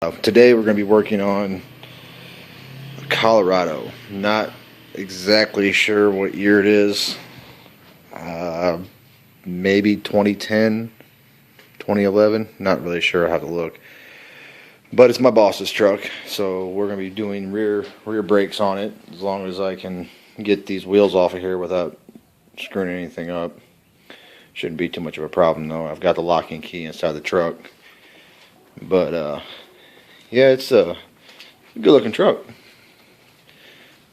Today we're going to be working on Colorado. Not exactly sure what year it is. Maybe 2010, 2011. Not really sure. I have to look. But it's my boss's truck, so we're going to be doing rear brakes on it as long as I can get these wheels off of here without screwing anything up. Shouldn't be too much of a problem though. I've got the locking key inside the truck. But yeah, it's a good looking truck.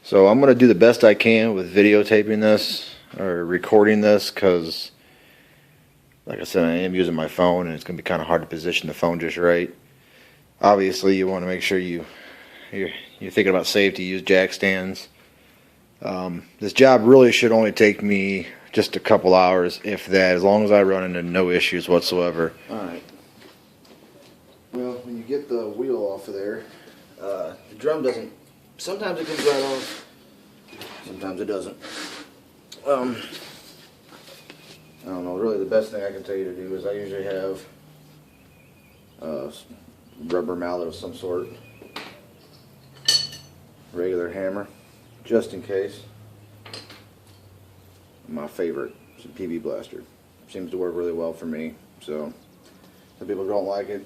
So I'm going to do the best I can with videotaping this or recording this, because like I said, I am using my phone and it's going to be kind of hard to position the phone just right. Obviously you want to make sure you're thinking about safety. Use jack stands. This job really should only take me just a couple hours, if that, as long as I run into no issues whatsoever. Alright. Well, when you get the wheel off of there, the drum doesn't, sometimes it comes right off, sometimes it doesn't. I don't know, really the best thing I can tell you to do is I usually have a rubber mallet of some sort, regular hammer, just in case. My favorite is a PB blaster. Seems to work really well for me, so some people don't like it.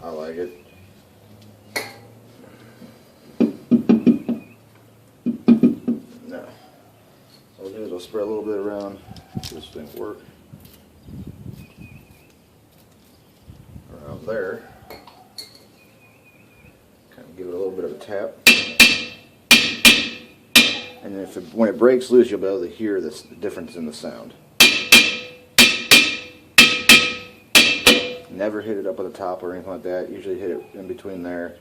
I like it. Now, what I'll do is I'll spray a little bit around this thing work. Around there. Kind of give it a little bit of a tap. And then when it breaks loose, you'll be able to hear the difference in the sound. Never hit it up at the top or anything like that. Usually hit it in between there.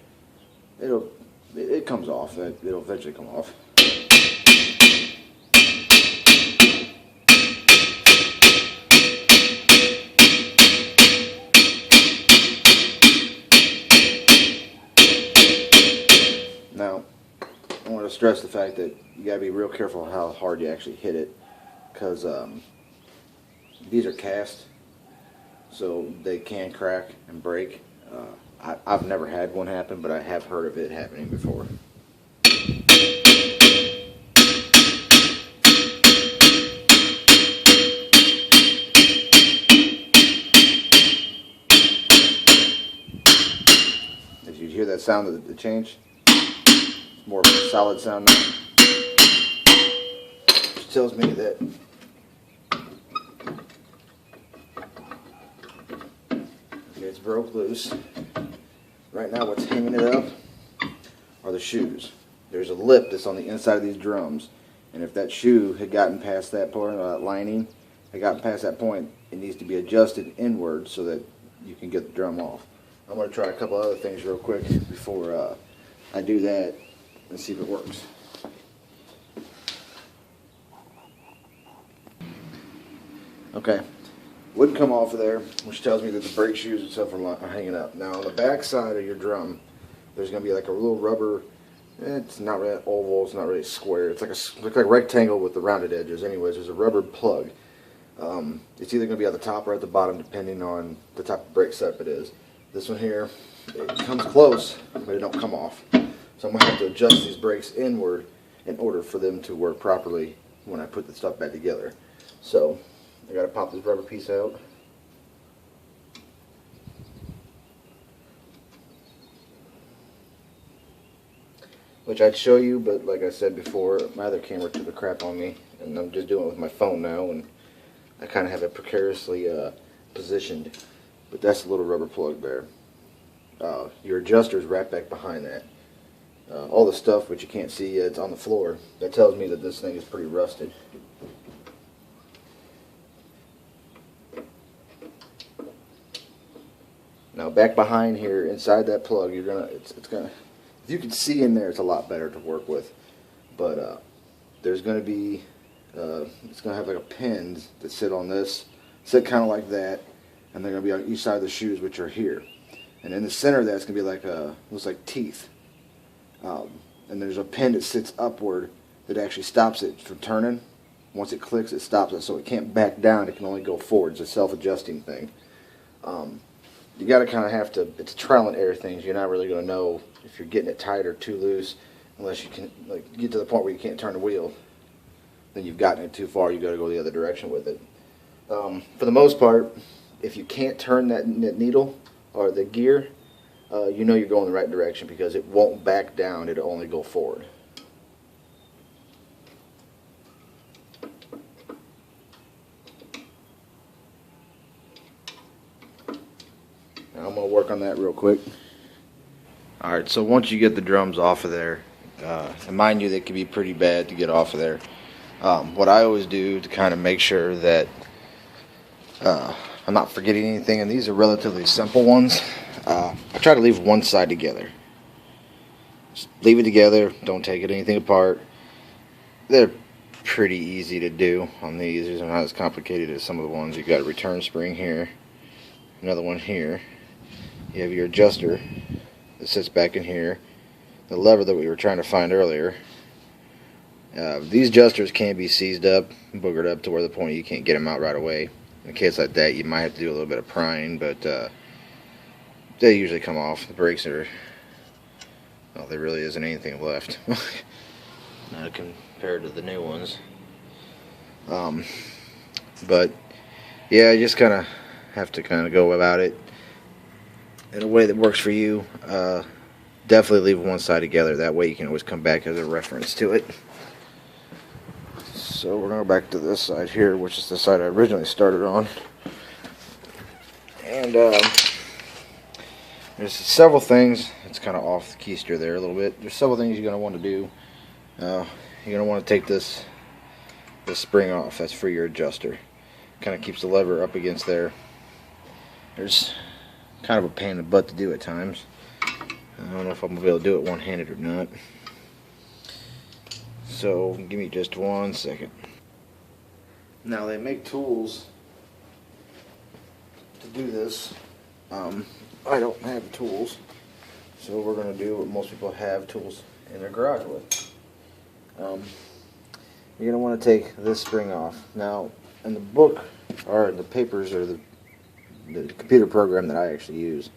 It comes off. It'll eventually come off. Now, I want to stress the fact that you got to be real careful how hard you actually hit it, because these are cast, so they can crack and break. I've never had one happen, but I have heard of it happening before. If you hear that sound of the change, it's more of a solid sound now. Which tells me that it's broke loose. Right now what's hanging it up are the shoes. There's a lip that's on the inside of these drums, and if that shoe had gotten past that point, or that lining had gotten past that point, it needs to be adjusted inward so that you can get the drum off. I'm going to try a couple other things real quick before I do that and see if it works. Okay. Wouldn't come off of there, which tells me that the brake shoes and stuff are hanging up. Now on the back side of your drum, there's going to be like a little rubber. It's not really oval. It's not really square. It's like looks like a rectangle with the rounded edges. Anyways, there's a rubber plug. It's either going to be at the top or at the bottom, depending on the type of brake setup it is. This one here, it comes close, but it don't come off. So I'm going to have to adjust these brakes inward in order for them to work properly when I put the stuff back together. So I got to pop this rubber piece out. Which I'd show you, but like I said before, my other camera took the crap on me, and I'm just doing it with my phone now, and I kind of have it precariously positioned. But that's a little rubber plug there. Your adjuster is right back behind that. All the stuff which you can't see, it's on the floor. That tells me that this thing is pretty rusted. Now back behind here, inside that plug, it's gonna. If you can see in there, it's a lot better to work with. But there's gonna be, it's gonna have like a pins that sit on this, sit kind of like that, and they're gonna be on each side of the shoes, which are here. And in the center of that's gonna be like looks like teeth. And there's a pin that sits upward that actually stops it from turning. Once it clicks, it stops it, so it can't back down. It can only go forward. It's a self-adjusting thing. you got to kind of have to, it's trial and error things. You're not really going to know if you're getting it tight or too loose unless you can like get to the point where you can't turn the wheel. Then you've gotten it too far, you got to go the other direction with it. For the most part, if you can't turn that needle or the gear, you know you're going the right direction because it won't back down, it'll only go forward. Now I'm going to work on that real quick. Alright, so once you get the drums off of there, and mind you, they can be pretty bad to get off of there. What I always do to kind of make sure that I'm not forgetting anything, and these are relatively simple ones, I try to leave one side together. Just leave it together, don't take anything apart. They're pretty easy to do on these. These are not as complicated as some of the ones. You've got a return spring here, another one here. You have your adjuster that sits back in here, the lever that we were trying to find earlier. These adjusters can be seized up, boogered up to where the point you can't get them out right away. In a case like that, you might have to do a little bit of prying, but they usually come off. The brakes are, well, there really isn't anything left. Not compared to the new ones. But yeah, you just kind of have to kind of go about it in a way that works for you. Definitely leave one side together. That way you can always come back as a reference to it. So we're going to go back to this side here, which is the side I originally started on. And there's several things. It's kind of off the keister there a little bit. There's several things you're going to want to do. You're going to want to take this spring off. That's for your adjuster. Kind of keeps the lever up against there. There's kind of a pain in the butt to do at times. I don't know if I'm going to be able to do it one-handed or not. So give me just 1 second. Now they make tools to do this. I don't have tools, so we're going to do what most people have tools in their garage with. You're going to want to take this spring off. Now in the book, or the papers, or the computer program that I actually use,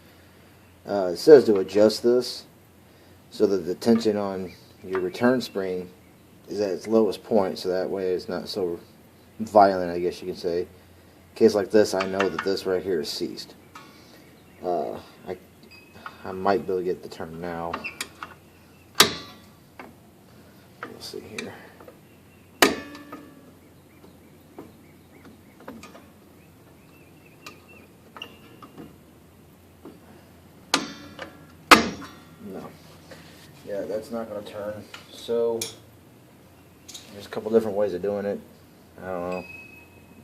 it says to adjust this so that the tension on your return spring is at its lowest point, so that way it's not so violent, I guess you can say. In a case like this, I know that this right here is seized. I might be able to get the turn now. We'll see here. No. Yeah, that's not going to turn. So there's a couple different ways of doing it. I don't know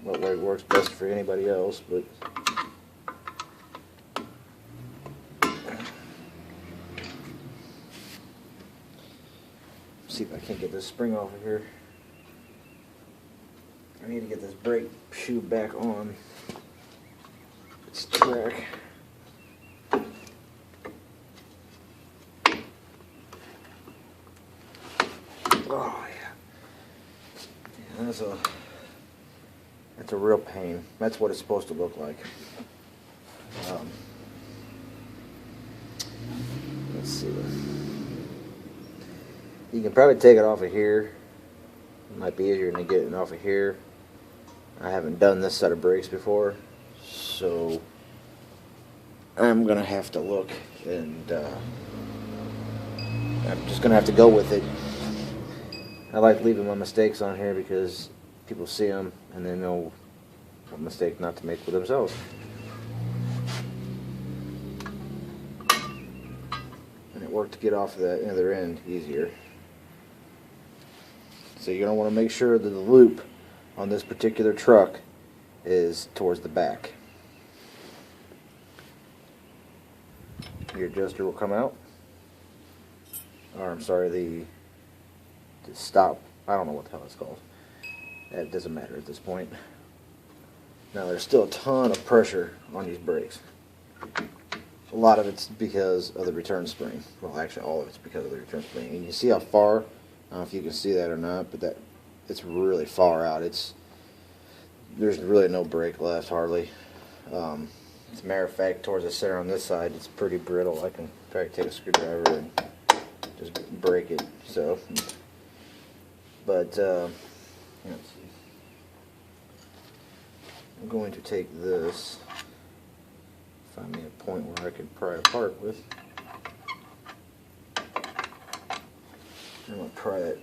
what way works best for anybody else, but see if I can't get this spring off of here. I need to get this brake shoe back on its track. Oh yeah, that's a real pain. That's what it's supposed to look like. Let's see. You can probably take it off of here. It might be easier than getting it off of here. I haven't done this set of brakes before, so I'm gonna have to look, and I'm just gonna have to go with it. I like leaving my mistakes on here because people see them and they know what mistake not to make with themselves. And it worked to get off of that other end easier. So you're going to want to make sure that the loop on this particular truck is towards the back. Your adjuster will come out. Or I'm sorry, the stop. I don't know what the hell it's called. It doesn't matter at this point. Now there's still a ton of pressure on these brakes. A lot of it's because of the return spring. Well, actually all of it's because of the return spring. And you see how far, I don't know if you can see that or not, but it's really far out. There's really no brake left hardly. As a matter of fact, towards the center on this side, it's pretty brittle. I can probably take a screwdriver and just break it. So, but let's see. I'm going to take this, find me a point where I can pry apart with. I'm going to pry it